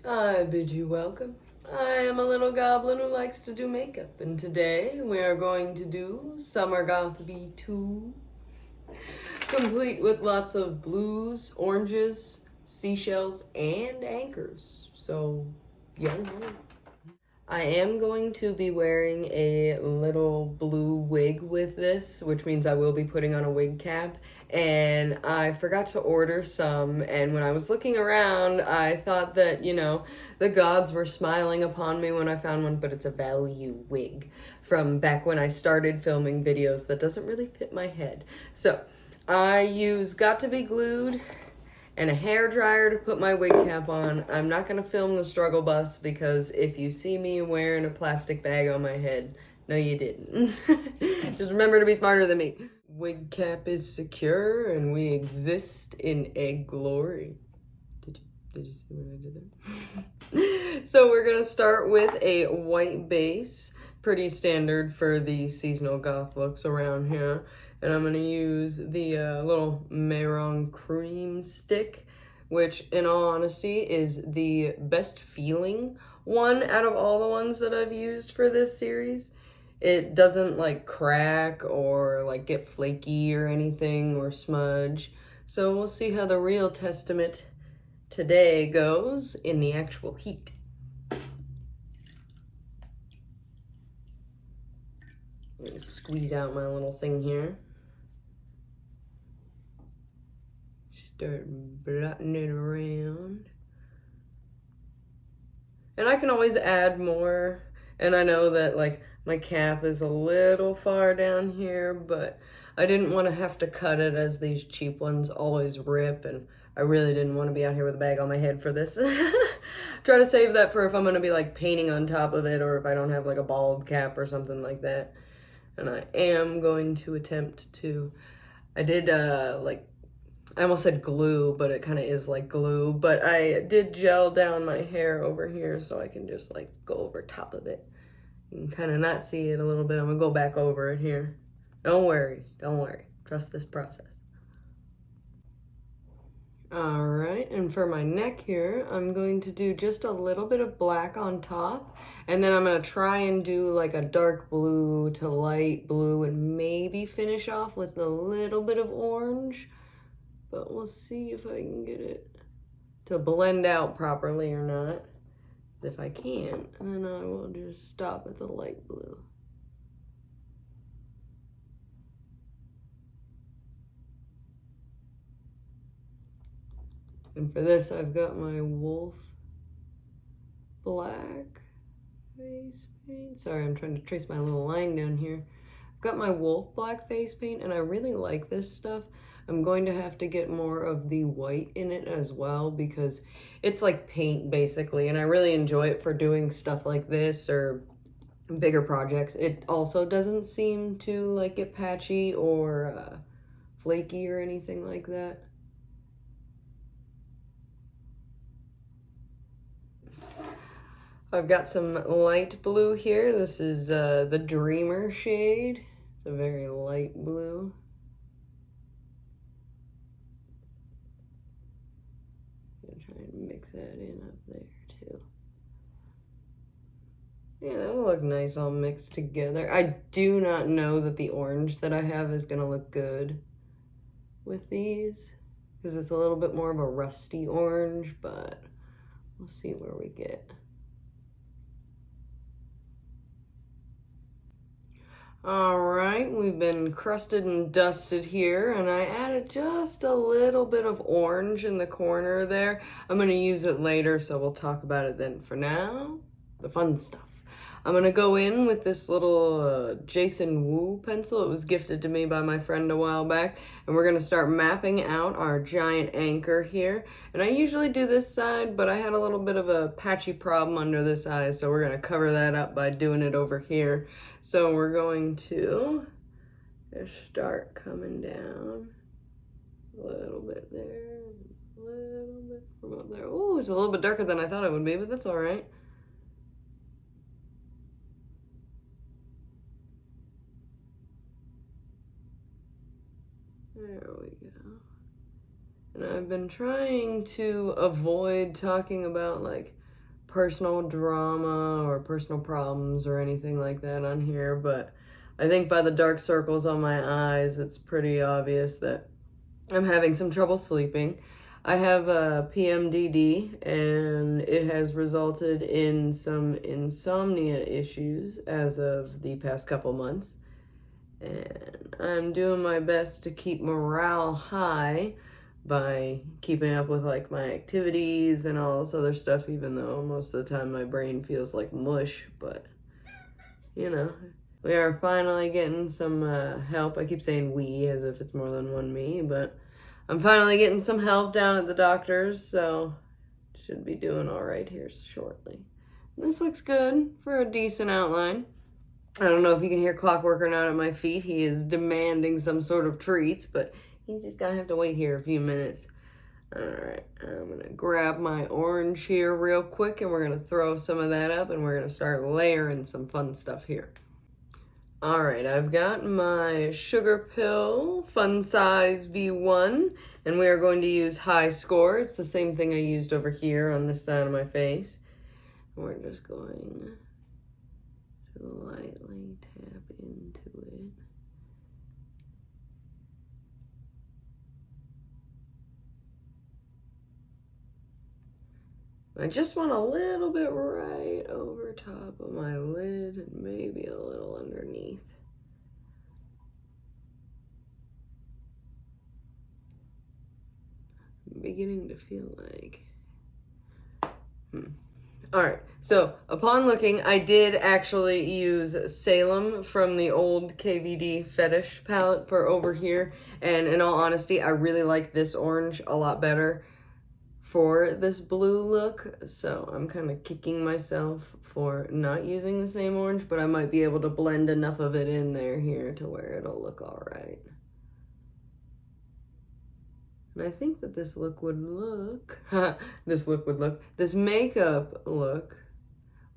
I bid you welcome. I am a little goblin who likes to do makeup, and today we are going to do Summer Goth V2, complete with lots of blues, oranges, seashells, and anchors. So, yo. I am going to be wearing a little blue wig with this, which means I will be putting on a wig cap. And I forgot to order some, and when I was looking around, I thought that, the gods were smiling upon me when I found one, but it's a value wig from back when I started filming videos that doesn't really fit my head. So, I use Got to Be Glued and a hair dryer to put my wig cap on. I'm not gonna film the struggle bus because if you see me wearing a plastic bag on my head, no you didn't. Just remember to be smarter than me. Wig cap is secure and we exist in egg glory. Did you see what I did there? So we're gonna start with a white base, pretty standard for the seasonal goth looks around here. And I'm gonna use the little Mehron cream stick, which in all honesty is the best feeling one out of all the ones that I've used for this series. It doesn't like crack or like get flaky or anything or smudge. So we'll see how the real testament today goes in the actual heat. I'm gonna squeeze out my little thing here. Start blotting it around. And I can always add more. And I know that like my cap is a little far down here, but I didn't want to have to cut it as these cheap ones always rip, and I really didn't want to be out here with a bag on my head for this. Try to save that for if I'm going to be like painting on top of it, or if I don't have like a bald cap or something like that. And I am going to attempt to, I did I almost said glue, but it kind of is like glue, but I did gel down my hair over here so I can just like go over top of it. You can kind of not see it a little bit. I'm gonna go back over it here. Don't worry, trust this process. All right, and for my neck here, I'm going to do just a little bit of black on top, and then I'm gonna try and do like a dark blue to light blue and maybe finish off with a little bit of orange. But we'll see if I can get it to blend out properly or not. If I can't, then I will just stop at the light blue. And for this, I've got my wolf black face paint. Sorry, I'm trying to trace my little line down here. I've got my wolf black face paint, and I really like this stuff. I'm going to have to get more of the white in it as well because it's like paint basically, and I really enjoy it for doing stuff like this or bigger projects. It also doesn't seem to like get patchy or flaky or anything like that. I've got some light blue here. This is the Dreamer shade. It's a very light blue. Try and mix that in up there too. Yeah, that'll look nice all mixed together. I do not know that the orange that I have is gonna look good with these because it's a little bit more of a rusty orange, but we'll see where we get. All right, we've been crusted and dusted here, and I added just a little bit of orange in the corner there. I'm gonna use it later, so we'll talk about it then. For now, the fun stuff. I'm gonna go in with this little Jason Wu pencil. It was gifted to me by my friend a while back, and we're gonna start mapping out our giant anchor here. And I usually do this side, but I had a little bit of a patchy problem under this eye, so we're gonna cover that up by doing it over here. So we're going to just start coming down a little bit there, a little bit from up there. Oh, it's a little bit darker than I thought it would be, but that's all right. There we go. And I've been trying to avoid talking about like personal drama or personal problems or anything like that on here, but I think by the dark circles on my eyes, it's pretty obvious that I'm having some trouble sleeping. I have a PMDD, and it has resulted in some insomnia issues as of the past couple months. And I'm doing my best to keep morale high by keeping up with like my activities and all this other stuff, even though most of the time my brain feels like mush. But you know, we are finally getting some help. I keep saying we as if it's more than one me, but I'm finally getting some help down at the doctor's, so should be doing all right here shortly. This looks good for a decent outline. I don't know if you can hear Clockwork or not at my feet. He is demanding some sort of treats, but he's just gonna have to wait here a few minutes. All right, I'm gonna grab my orange here real quick, and we're gonna throw some of that up, and we're gonna start layering some fun stuff here. All right, I've got my Sugarpill Fun Size V1, and we are going to use High Score. It's the same thing I used over here on this side of my face. We're just going to lightly tap into it. I just want a little bit right over top of my lid and maybe a little underneath. I'm beginning to feel like... Alright, so upon looking, I did actually use Salem from the old KVD Fetish palette for over here. And in all honesty, I really like this orange a lot better for this blue look, so I'm kind of kicking myself for not using the same orange, but I might be able to blend enough of it in there here to where it'll look all right. And I think that this makeup look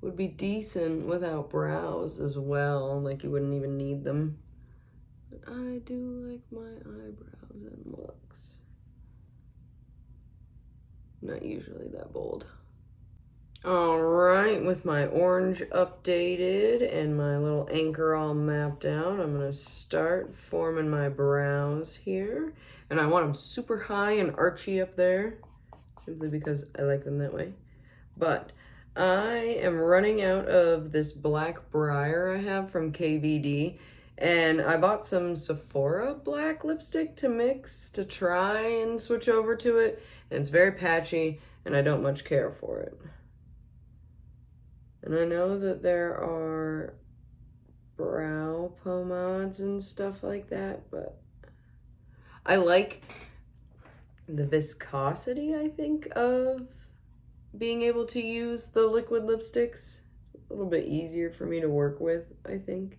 would be decent without brows as well, like you wouldn't even need them. But I do like my eyebrows and looks. Not usually that bold. All right, with my orange updated and my little anchor all mapped out, I'm gonna start forming my brows here. And I want them super high and archy up there, simply because I like them that way. But I am running out of this black Briar I have from KVD, and I bought some Sephora black lipstick to mix to try and switch over to it. And it's very patchy, and I don't much care for it. And I know that there are brow pomades and stuff like that, but I like the viscosity, I think, of being able to use the liquid lipsticks. It's a little bit easier for me to work with, I think.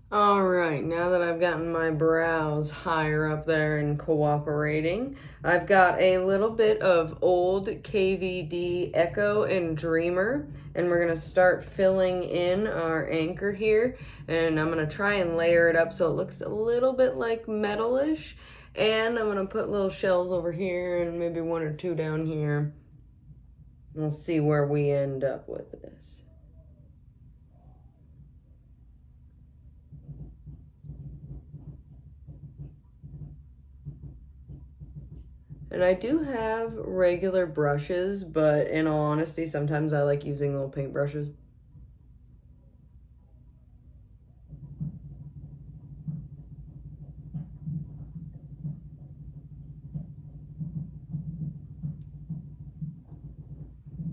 All right, now that I've gotten my brows higher up there and cooperating, I've got a little bit of old KVD Echo and Dreamer, and we're gonna start filling in our anchor here, and I'm gonna try and layer it up so it looks a little bit like metalish, and I'm gonna put little shells over here and maybe one or two down here. We'll see where we end up with this. And I do have regular brushes, but in all honesty, sometimes I like using little paint brushes.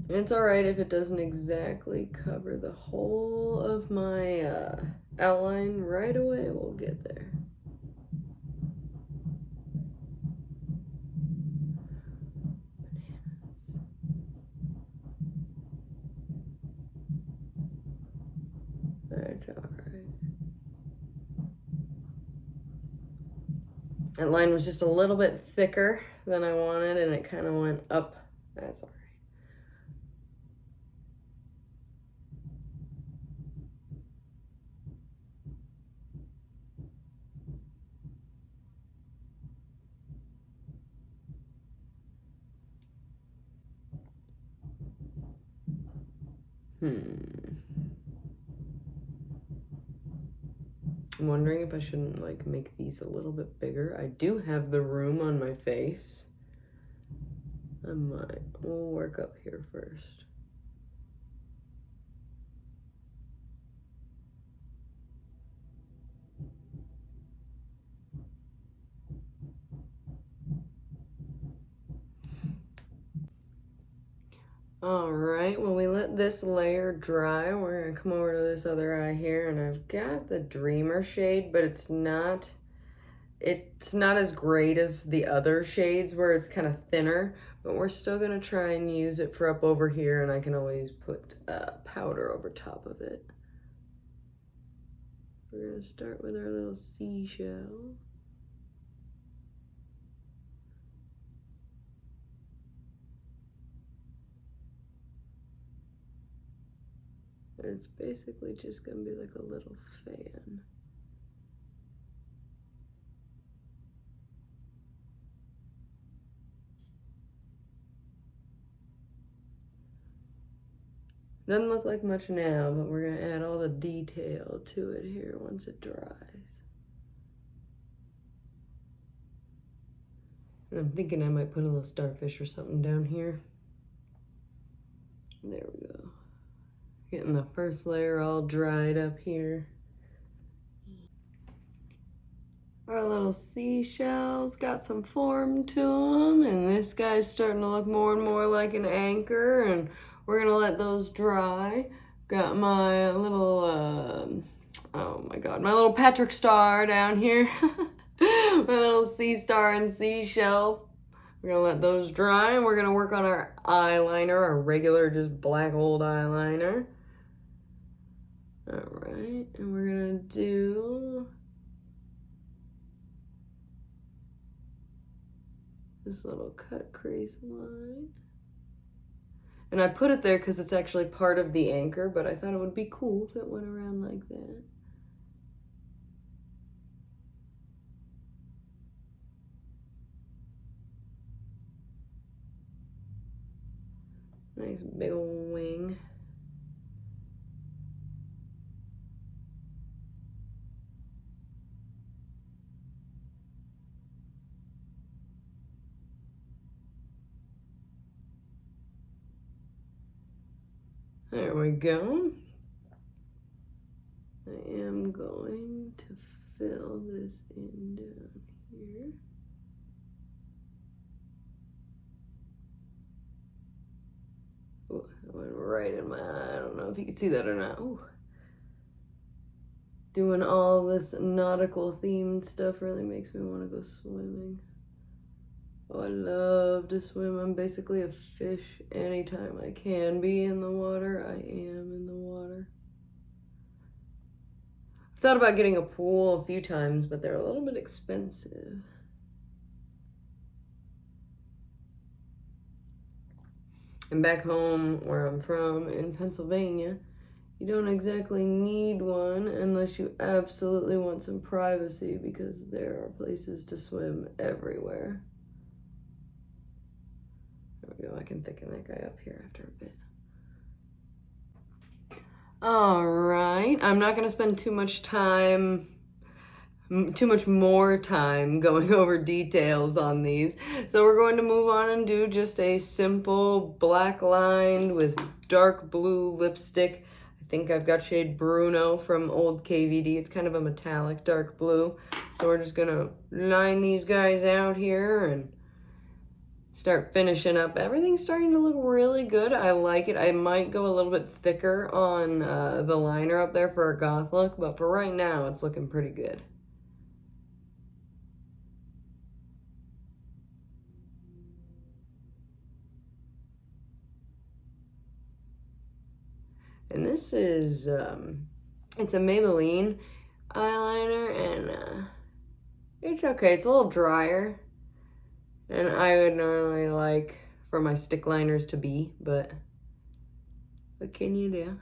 And it's alright if it doesn't exactly cover the whole of my outline right away. We'll get there. That's alright. That line was just a little bit thicker than I wanted, and it kind of went up. That's alright. I'm wondering if I shouldn't like make these a little bit bigger. I do have the room on my face. I might. We'll work up here first. Alright, when we let this layer dry, we're gonna come over to this other eye here, and I've got the Dreamer shade, but it's not as great as the other shades where it's kind of thinner, but we're still gonna try and use it for up over here, and I can always put powder over top of it. We're gonna start with our little seashell. It's basically just gonna be like a little fan. Doesn't look like much now, but we're gonna add all the detail to it here once it dries. And I'm thinking I might put a little starfish or something down here. There we go. Getting the first layer all dried up here. Our little seashells got some form to them, and this guy's starting to look more and more like an anchor, and we're gonna let those dry. Got my little, oh my god, my little Patrick Star down here. My little sea star and seashell. We're gonna let those dry, and we're gonna work on our eyeliner, our regular, just black old eyeliner. Alright, and we're gonna do this little cut crease line. And I put it there because it's actually part of the anchor, but I thought it would be cool if it went around like that. Nice big old wing. There we go. I am going to fill this in down here. Ooh, that went right in my eye. I don't know if you can see that or not. Ooh. Doing all this nautical themed stuff really makes me want to go swimming. Oh, I love to swim. I'm basically a fish anytime I can be in the water. I am in the water. I've thought about getting a pool a few times, but they're a little bit expensive. And back home where I'm from in Pennsylvania, you don't exactly need one unless you absolutely want some privacy, because there are places to swim everywhere. There we go, I can thicken that guy up here after a bit. All right, I'm not gonna spend too much more time going over details on these. So we're going to move on and do just a simple black line with dark blue lipstick. I think I've got shade Bruno from old KVD. It's kind of a metallic dark blue. So we're just gonna line these guys out here and start finishing up. Everything's starting to look really good. I like it. I might go a little bit thicker on the liner up there for a goth look, but for right now, it's looking pretty good. And this is, it's a Maybelline eyeliner, and it's okay. It's a little drier than I would normally like for my stick liners to be, but what can you do?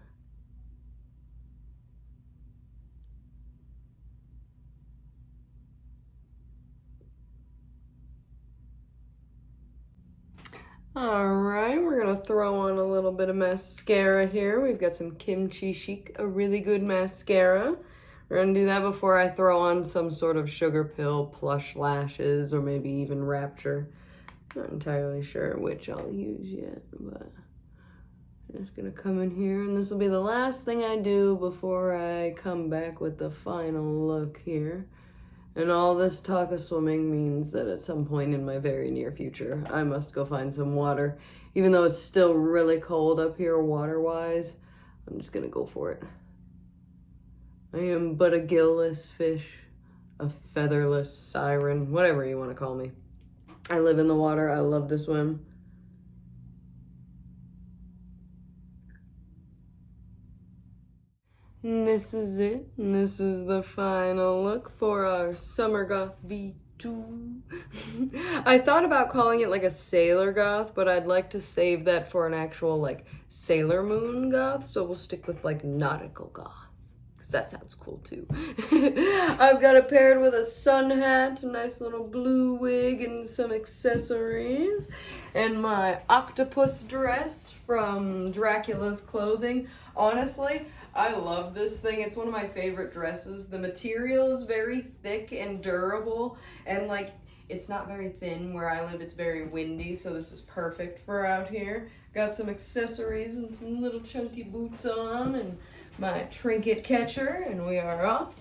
Alright, we're gonna throw on a little bit of mascara here. We've got some Kimchi Chic, a really good mascara. We're gonna do that before I throw on some sort of Sugarpill, Plush lashes, or maybe even Rapture. Not entirely sure which I'll use yet, but I'm just gonna come in here, and this will be the last thing I do before I come back with the final look here. And all this talk of swimming means that at some point in my very near future, I must go find some water. Even though it's still really cold up here water-wise, I'm just gonna go for it. I am but a gillless fish, a featherless siren, whatever you want to call me. I live in the water, I love to swim. And this is it. And this is the final look for our Summer Goth V2. I thought about calling it like a Sailor Goth, but I'd like to save that for an actual like Sailor Moon Goth, so we'll stick with like Nautical Goth, because that sounds cool too. I've got it paired with a sun hat, a nice little blue wig, and some accessories, and my octopus dress from Dracula's clothing. Honestly, I love this thing. It's one of my favorite dresses. The material is very thick and durable, and like it's not very thin. Where I live, it's very windy, so this is perfect for out here. Got some accessories and some little chunky boots on, and my trinket catcher, and we are off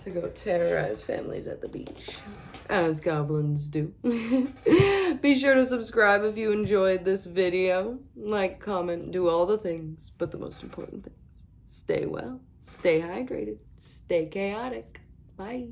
to go terrorize families at the beach, as goblins do. Be sure to subscribe if you enjoyed this video. Like, comment, do all the things, but the most important things. Stay well, stay hydrated, stay chaotic. Bye.